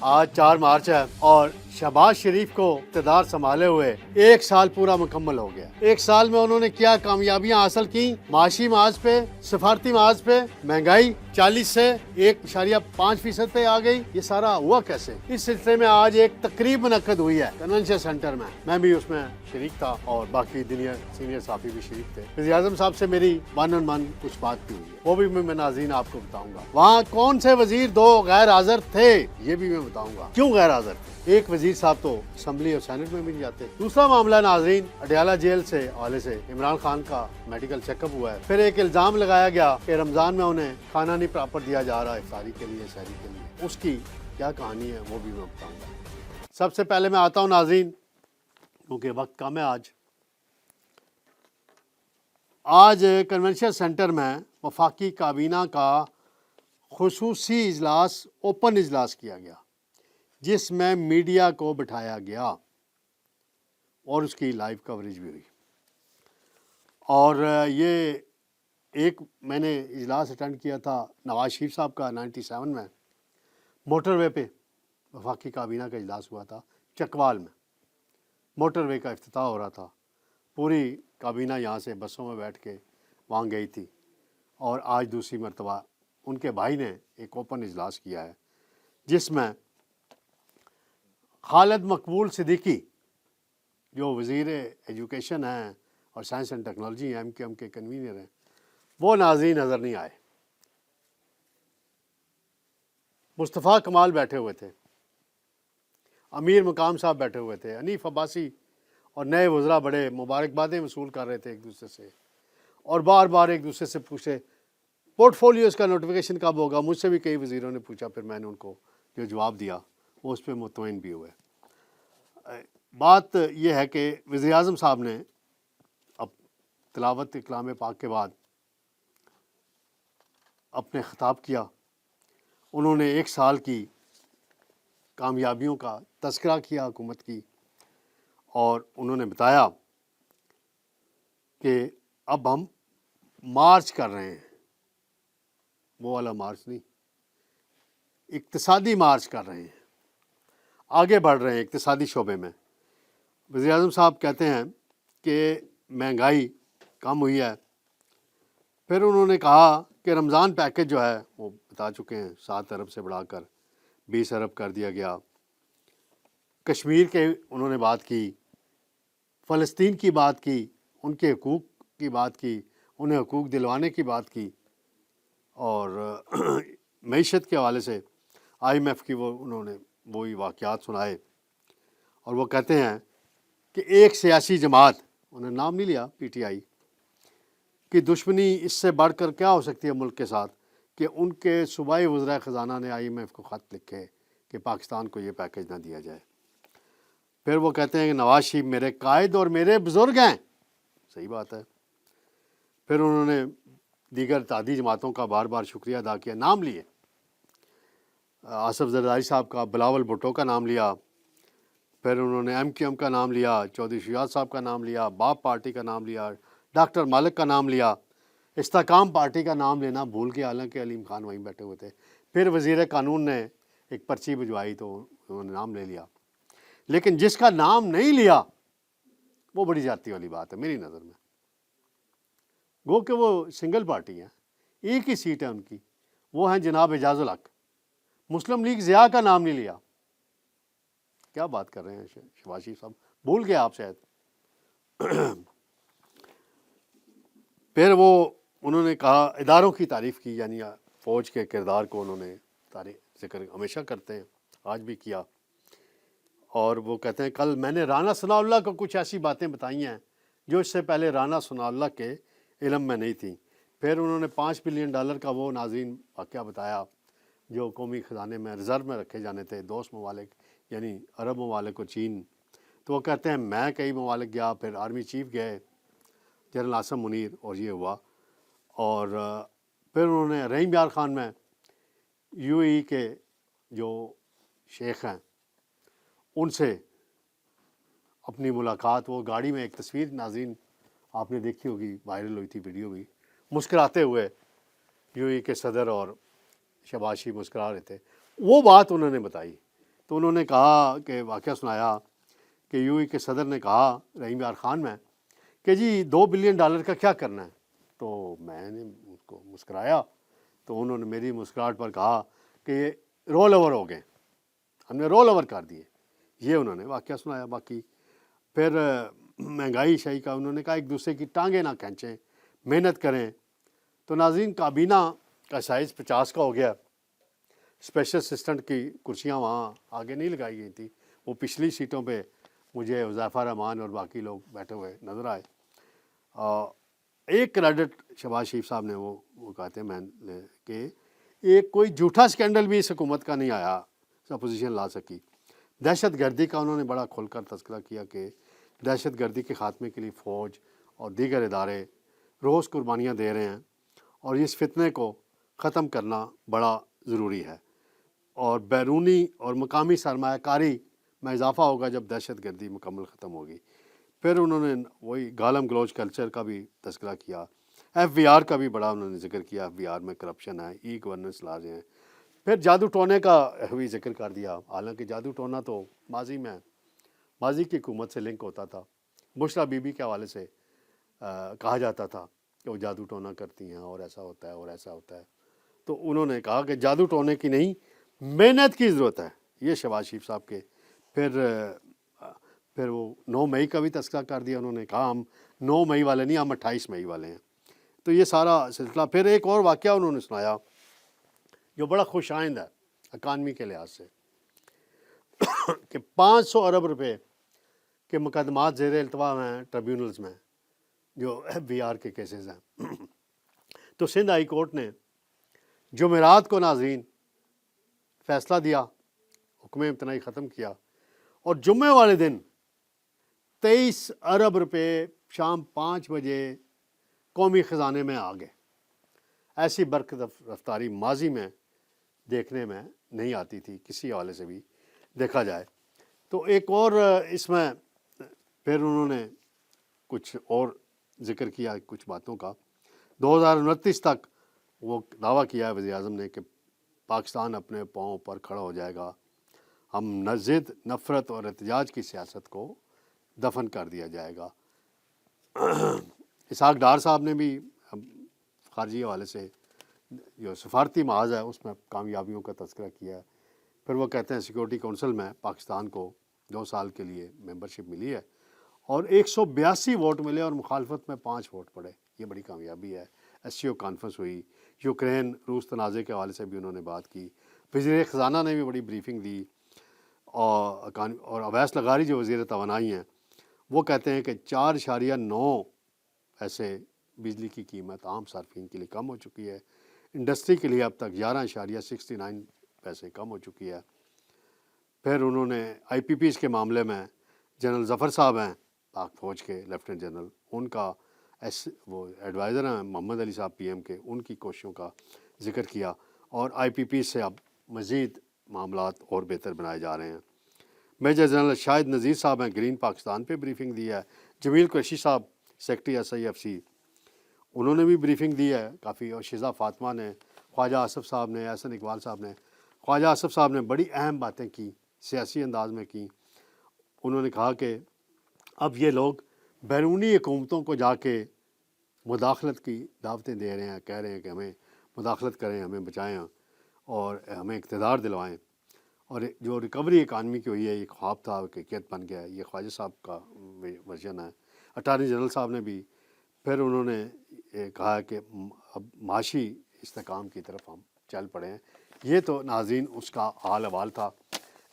آج 4 مارچ ہے اور شہباز شریف کو اقتدار سنبھالے ہوئے 1 سال پورا مکمل ہو گیا۔ 1 سال میں انہوں نے کیا کامیابیاں حاصل کی؟ معاشی محاذ پہ، سفارتی محاذ پہ مہنگائی 40 سے 1.5% پہ آ گئی۔ یہ سارا ہوا کیسے؟ اس سلسلے میں آج ایک تقریب منعقد ہوئی ہے کنونشن سینٹر میں بھی اس میں شریک تھا اور باقی دنیا سینئر صحافی بھی شریک تھے۔ وزیر اعظم صاحب سے میری 1 on 1 کچھ بات بھی ہوئی ہے، وہ بھی میں ناظرین آپ کو بتاؤں گا۔ وہاں کون سے وزیر 2 غیر حاضر تھے یہ بھی میں بتاؤں گا، کیوں غیر حاضر تھے۔ ایک وزیر صاحب تو اسمبلی اور سینٹ میں بھی نہیں جاتے۔ دوسرا معاملہ ناظرین، اڈیالہ جیل سے حوالے سے عمران خان کا میڈیکل چیک اپ ہوا ہے۔ پھر ایک الزام لگایا گیا کہ رمضان میں انہیں کھانا نہیں پراپر دیا جا رہا افطاری کے لیے، سحری کے لیے۔ اس کی کیا کہانی ہے وہ بھی میں بتاؤں گا۔ سب سے پہلے میں آتا ہوں ناظرین، کیونکہ وقت کم ہے آج کنونشن سینٹر میں وفاقی کابینہ کا خصوصی اجلاس، اوپن اجلاس کیا گیا، جس میں میڈیا کو بٹھایا گیا اور اس کی لائیو کوریج بھی ہوئی۔ اور یہ ایک میں نے اجلاس اٹینڈ کیا تھا نواز شریف صاحب کا 97 میں، موٹر وے پہ وفاقی کابینہ کا اجلاس ہوا تھا چکوال میں۔ موٹر وے کا افتتاح ہو رہا تھا، پوری کابینہ یہاں سے بسوں میں بیٹھ کے وہاں گئی تھی، اور آج دوسری مرتبہ ان کے بھائی نے ایک اوپن اجلاس کیا ہے، جس میں خالد مقبول صدیقی جو وزیر ایجوکیشن ہیں اور سائنس اینڈ ٹیکنالوجی ہیں، MQM کے کنوینر ہیں، وہ ناظرین نظر نہیں آئے۔ مصطفیٰ کمال بیٹھے ہوئے تھے، امیر مقام صاحب بیٹھے ہوئے تھے، حنیف عباسی اور نئے وزراء بڑے مبارکبادیں وصول کر رہے تھے ایک دوسرے سے، اور بار بار ایک دوسرے سے پوچھے پورٹ فولیوز کا نوٹیفیکیشن کب ہوگا۔ مجھ سے بھی کئی وزیروں نے پوچھا، پھر میں نے ان کو جو جواب دیا وہ اس پہ مطمئن بھی ہوئے۔ بات یہ ہے کہ وزیر اعظم صاحب نے اب تلاوت کلام پاک کے بعد اپنے خطاب کیا۔ انہوں نے 1 سال کی کامیابیوں کا تذکرہ کیا حکومت کی، اور انہوں نے بتایا کہ اب ہم مارچ کر رہے ہیں، وہ والا مارچ نہیں، اقتصادی مارچ کر رہے ہیں، آگے بڑھ رہے ہیں اقتصادی شعبے میں۔ وزیر اعظم صاحب کہتے ہیں کہ مہنگائی کم ہوئی ہے۔ پھر انہوں نے کہا کہ رمضان پیکج جو ہے وہ بتا چکے ہیں، 7 ارب سے بڑھا کر 20 ارب کر دیا گیا۔ کشمیر کے انہوں نے بات کی، فلسطین کی بات کی، ان کے حقوق کی بات کی، انہیں حقوق دلوانے کی بات کی، اور معیشت کے حوالے سے IMF کی انہوں نے وہی واقعات سنائے۔ اور وہ کہتے ہیں کہ ایک سیاسی جماعت، انہوں نے نام نہیں لیا، PTI کی دشمنی اس سے بڑھ کر کیا ہو سکتی ہے ملک کے ساتھ، کہ ان کے صوبائی وزراء خزانہ نے IMF کو خط لکھے کہ پاکستان کو یہ پیکج نہ دیا جائے۔ پھر وہ کہتے ہیں کہ نواز شریف میرے قائد اور میرے بزرگ ہیں، صحیح بات ہے۔ پھر انہوں نے دیگر اتحادی جماعتوں کا بار بار شکریہ ادا کیا، نام لیے، آصف زرداری صاحب کا، بلاول بھٹو کا نام لیا، پھر انہوں نے MQM کا نام لیا، چودھری شجاعت صاحب کا نام لیا، باپ پارٹی کا نام لیا، ڈاکٹر مالک کا نام لیا، استحکام پارٹی کا نام لینا بھول کے، حالانکہ علیم خان وہیں بیٹھے ہوئے تھے۔ پھر وزیر قانون نے ایک پرچی بھجوائی تو انہوں نے نام لے لیا، لیکن جس کا نام نہیں لیا وہ بڑی زیادتی والی بات ہے میری نظر میں۔ گو کہ وہ سنگل پارٹی ہیں، ایک ہی سیٹ ہے ان کی، وہ ہیں جناب اعجاز الحق۔ مسلم لیگ ضیاء کا نام نہیں لیا۔ کیا بات کر رہے ہیں شہباز شریف صاحب، بھول گئے آپ شاید۔ پھر انہوں نے کہا، اداروں کی تعریف کی، یعنی فوج کے کردار کو انہوں نے ذکر ہمیشہ کرتے ہیں، آج بھی کیا۔ اور وہ کہتے ہیں کل میں نے رانا ثناء اللہ کو کچھ ایسی باتیں بتائی ہیں جو اس سے پہلے رانا ثناء اللہ کے علم میں نہیں تھیں۔ پھر انہوں نے $5 بلین کا وہ ناظرین واقعہ بتایا جو قومی خزانے میں ریزرو میں رکھے جانے تھے، دوست ممالک یعنی عرب ممالک اور چین۔ تو وہ کہتے ہیں میں کئی ممالک گیا، پھر آرمی چیف گئے جنرل عاصم منیر، اور یہ ہوا۔ اور پھر انہوں نے رحیم یار خان میں UAE کے جو شیخ ہیں ان سے اپنی ملاقات، وہ گاڑی میں ایک تصویر ناظرین آپ نے دیکھی ہوگی، وائرل ہوئی تھی ویڈیو بھی، مسکراتے ہوئے UAE کے صدر اور شہباز شریف مسکرا رہے تھے، وہ بات انہوں نے بتائی تو انہوں نے کہا کہ واقعہ سنایا کہ یو اے کے صدر نے کہا رحیم یار خان میں کہ جی $2 بلین کا کیا کرنا ہے. تو میں نے اس کو مسکرایا تو انہوں نے میری مسکراہٹ پر کہا کہ یہ رول اوور ہو گئے, ہم نے رول اوور کر دیے. یہ انہوں نے واقعہ سنایا. باقی پھر مہنگائی شاہی کا انہوں نے کہا ایک دوسرے کی ٹانگیں نہ کھینچیں, محنت کریں. تو ناظرین کابینہ کا سائز 50 کا ہو گیا. اسپیشل اسسٹنٹ کی کرسیاں وہاں آگے نہیں لگائی گئی تھی, وہ پچھلی سیٹوں پہ مجھے حذیفہ رحمان اور باقی لوگ بیٹھے ہوئے نظر آئے. ایک کریڈٹ شہباز شریف صاحب نے وہ کہتے ہیں میں کہ ایک کوئی جھوٹا سکینڈل بھی اس حکومت کا نہیں آیا اپوزیشن لا سکی. دہشت گردی کا انہوں نے بڑا کھل کر تذکرہ کیا کہ دہشت گردی کے خاتمے کے لیے فوج اور دیگر ادارے روز قربانیاں دے رہے ہیں اور اس فتنے کو ختم کرنا بڑا ضروری ہے, اور بیرونی اور مقامی سرمایہ کاری میں اضافہ ہوگا جب دہشت گردی مکمل ختم ہوگی. پھر انہوں نے وہی گالم گلوچ کلچر کا بھی تذکرہ کیا. ایف بی آر کا بھی بڑا انہوں نے ذکر کیا, ایف بی آر میں کرپشن ہے, ای گورننس لاز ہیں. پھر جادو ٹونے کا بھی ذکر کر دیا, حالانکہ جادو ٹونا تو ماضی کی حکومت سے لنک ہوتا تھا. بشرا بی بی کے حوالے سے کہا جاتا تھا کہ وہ جادو ٹونا کرتی ہیں اور ایسا ہوتا ہے اور ایسا ہوتا ہے. تو انہوں نے کہا کہ جادو ٹونے کی نہیں, محنت کی ضرورت ہے. یہ شہباز شریف صاحب کے. پھر وہ 9 مئی کا بھی تذکرہ کر دیا. انہوں نے کہا ہم 9 مئی والے نہیں, ہم 28 مئی والے ہیں. تو یہ سارا سلسلہ. پھر ایک اور واقعہ انہوں نے سنایا جو بڑا خوش آئند ہے اکانومی کے لحاظ سے کہ 500 ارب روپے کے مقدمات زیر التوا ہیں ٹریبیونلز میں جو ایف بی آر کے کیسز ہیں. تو سندھ ہائی کورٹ نے جمعرات کو ناظرین فیصلہ دیا, حکم امتناعی ختم کیا, اور جمعے والے دن 23 ارب روپے شام 5 بجے قومی خزانے میں آ گئے. ایسی برق رفتاری ماضی میں دیکھنے میں نہیں آتی تھی کسی حوالے سے بھی دیکھا جائے. تو ایک اور اس میں پھر انہوں نے کچھ اور ذکر کیا کچھ باتوں کا. 2029 تک وہ دعویٰ کیا ہے وزیر اعظم نے کہ پاکستان اپنے پاؤں پر کھڑا ہو جائے گا, ہم ضد نفرت اور احتجاج کی سیاست کو دفن کر دیا جائے گا. اسحاق ڈار صاحب نے بھی خارجی حوالے سے جو سفارتی محاذ ہے اس میں کامیابیوں کا تذکرہ کیا ہے. پھر وہ کہتے ہیں سیکورٹی کونسل میں پاکستان کو 2 سال کے لیے ممبرشپ ملی ہے اور 182 ووٹ ملے اور مخالفت میں 5 ووٹ پڑے. یہ بڑی کامیابی ہے. ایس سی او کانفرنس ہوئی, یوکرین روس تنازع کے حوالے سے بھی انہوں نے بات کی. وزیر خزانہ نے بھی بڑی بریفنگ دی. اور اویس لغاری جو وزیر توانائی ہیں وہ کہتے ہیں کہ 4.9 ایسے بجلی کی قیمت عام صارفین کے لیے کم ہو چکی ہے. انڈسٹری کے لیے اب تک 11.69 پیسے کم ہو چکی ہے. پھر انہوں نے آئی پی پیز کے معاملے میں جنرل ظفر صاحب ہیں پاک فوج کے لیفٹیننٹ جنرل, ان کا وہ ایڈوائزر ہیں محمد علی صاحب پی ایم کے, ان کی کوششوں کا ذکر کیا. اور آئی پی پی سے اب مزید معاملات اور بہتر بنائے جا رہے ہیں. میجر جنرل شاہد نذیر صاحب ہیں گرین پاکستان پہ بریفنگ دی ہے. جمیل قریشی صاحب secretary S I F C, انہوں نے بھی بریفنگ دی ہے کافی. اور شیزہ فاطمہ نے, خواجہ آصف صاحب نے, احسن اقبال صاحب نے. خواجہ آصف صاحب نے بڑی اہم باتیں کی, سیاسی انداز میں کی. انہوں نے کہا کہ اب یہ لوگ بیرونی حکومتوں کو جا کے مداخلت کی دعوتیں دے رہے ہیں, کہہ رہے ہیں کہ ہمیں مداخلت کریں, ہمیں بچائیں اور ہمیں اقتدار دلوائیں. اور جو ریکوری اکانومی کی ہوئی ہے یہ خواب تھا کہ حقیقت بن گیا ہے. یہ خواجہ صاحب کا ورژن ہے. اٹارنی جنرل صاحب نے بھی پھر انہوں نے کہا کہ اب معاشی استحکام کی طرف ہم چل پڑے ہیں. یہ تو ناظرین اس کا حال احوال تھا.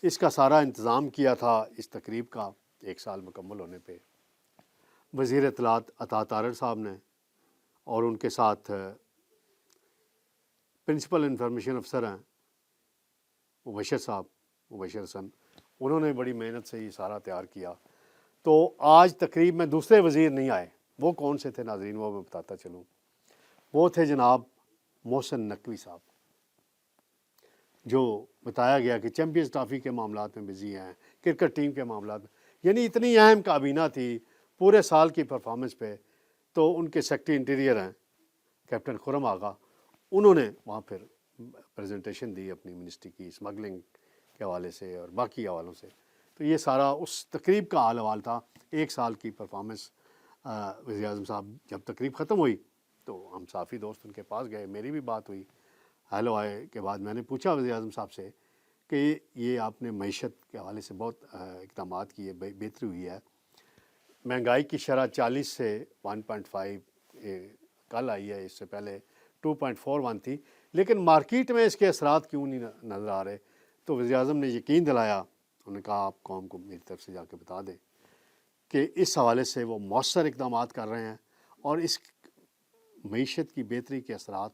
اس کا سارا انتظام کیا تھا اس تقریب کا 1 سال مکمل ہونے پہ وزیر اطلاعات عطا طارر صاحب نے, اور ان کے ساتھ پرنسپل انفارمیشن افسر ہیں مبشر صاحب, مبشر حسن. انہوں نے بڑی محنت سے یہ سارا تیار کیا. تو آج تقریب میں دوسرے وزیر نہیں آئے. وہ کون سے تھے ناظرین, وہ میں بتاتا چلوں. وہ تھے جناب محسن نقوی صاحب, جو بتایا گیا کہ چیمپئنز ٹرافی کے معاملات میں بزی ہیں, کرکٹ ٹیم کے معاملات میں. یعنی اتنی اہم کابینہ تھی پورے سال کی پرفارمنس پہ. تو ان کے سیکرٹری انٹیریئر ہیں کیپٹن خرم آغا, انہوں نے وہاں پھر پریزنٹیشن دی اپنی منسٹری کی اسمگلنگ کے حوالے سے اور باقی حوالوں سے. تو یہ سارا اس تقریب کا حال حوال تھا. 1 سال کی پرفارمنس. وزیر اعظم صاحب جب تقریب ختم ہوئی تو ہم صحافی دوست ان کے پاس گئے, میری بھی بات ہوئی. ہیلو آئے کے بعد میں نے پوچھا وزیر اعظم صاحب سے کہ یہ آپ نے معیشت کے حوالے سے بہت اقدامات کیے, بہتری ہوئی ہے. مہنگائی کی شرح 40 سے 1.5 کل آئی ہے, اس سے پہلے 2.41 تھی, لیکن مارکیٹ میں اس کے اثرات کیوں نہیں نظر آ رہے. تو وزیر اعظم نے یقین دلایا, انہوں نے کہا آپ قوم کو میری طرف سے جا کے بتا دیں کہ اس حوالے سے وہ مؤثر اقدامات کر رہے ہیں اور اس معیشت کی بہتری کے اثرات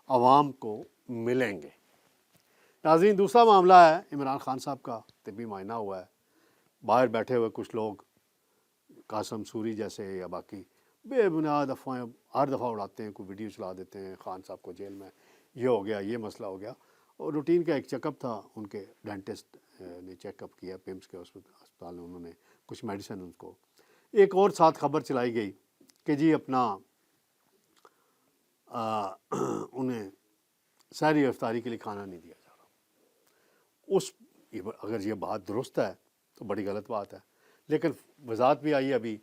عوام کو ملیں گے. ناظرین, دوسرا معاملہ ہے عمران خان صاحب کا. طبی معائنہ ہوا ہے, باہر بیٹھے ہوئے کچھ لوگ قاسم سوری جیسے یا باقی بے بنیاد افواہیں ہر دفعہ اڑاتے ہیں, کوئی ویڈیو چلا دیتے ہیں خان صاحب کو جیل میں یہ ہو گیا, یہ مسئلہ ہو گیا. اور روٹین کا ایک چیک اپ تھا, ان کے ڈینٹسٹ نے چیک اپ کیا پیمس کے ہسپتال میں, انہوں نے کچھ میڈیسن ان کو. ایک اور ساتھ خبر چلائی گئی کہ جی اپنا انہیں سحری افطاری کے لیے کھانا نہیں دیا جا رہا. اگر یہ بات درست ہے تو بڑی غلط بات ہے, لیکن وضاحت بھی آئی ابھی.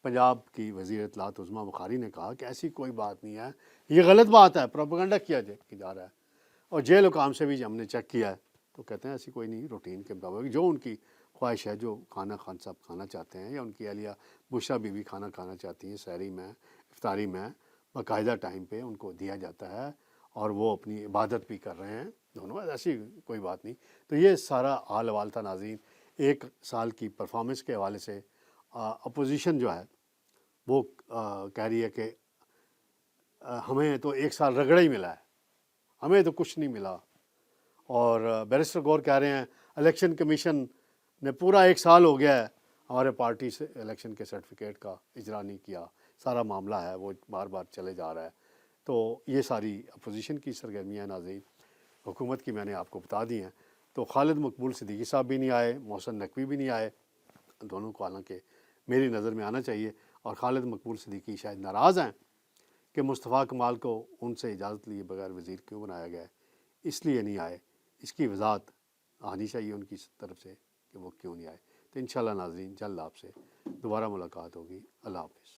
پنجاب کی وزیر اطلاعات عظمیٰ بخاری نے کہا کہ ایسی کوئی بات نہیں ہے, یہ غلط بات ہے, پروپیگنڈا کیا جا رہا ہے. اور جیل حکام سے بھی ہم نے چیک کیا ہے تو کہتے ہیں ایسی کوئی نہیں, روٹین کے مطابق جو ان کی خواہش ہے, جو کھانا خان صاحب کھانا چاہتے ہیں یا ان کی اہلیہ بشریٰ بی کھانا کھانا چاہتی ہیں سحری میں افطاری میں, باقاعدہ ٹائم پہ ان کو دیا جاتا ہے اور وہ اپنی عبادت بھی کر رہے ہیں دونوں, ایسی کوئی بات نہیں. تو یہ سارا حال حوال تھا ناظرین 1 سال کی پرفارمنس کے حوالے سے. اپوزیشن جو ہے وہ کہہ رہی ہے کہ ہمیں تو 1 سال رگڑا ہی ملا ہے, ہمیں تو کچھ نہیں ملا. اور بیرسٹر گور کہہ رہے ہیں الیکشن کمیشن نے پورا 1 سال ہو گیا ہے ہمارے پارٹی سے الیکشن کے سرٹیفکیٹ کا اجرا نہیں کیا. سارا معاملہ ہے وہ بار بار چلے جا رہا ہے. تو یہ ساری اپوزیشن کی سرگرمیاں ناظرین, حکومت کی میں نے آپ کو بتا دی ہیں. تو خالد مقبول صدیقی صاحب بھی نہیں آئے, محسن نقوی بھی نہیں آئے, دونوں کو حالانکہ میری نظر میں آنا چاہیے. اور خالد مقبول صدیقی شاید ناراض ہیں کہ مصطفیٰ کمال کو ان سے اجازت لیے بغیر وزیر کیوں بنایا گیا ہے, اس لیے نہیں آئے. اس کی وضاحت آنی چاہیے ان کی طرف سے کہ وہ کیوں نہیں آئے. تو انشاءاللہ ناظرین جلد آپ سے دوبارہ ملاقات ہوگی. اللہ حافظ.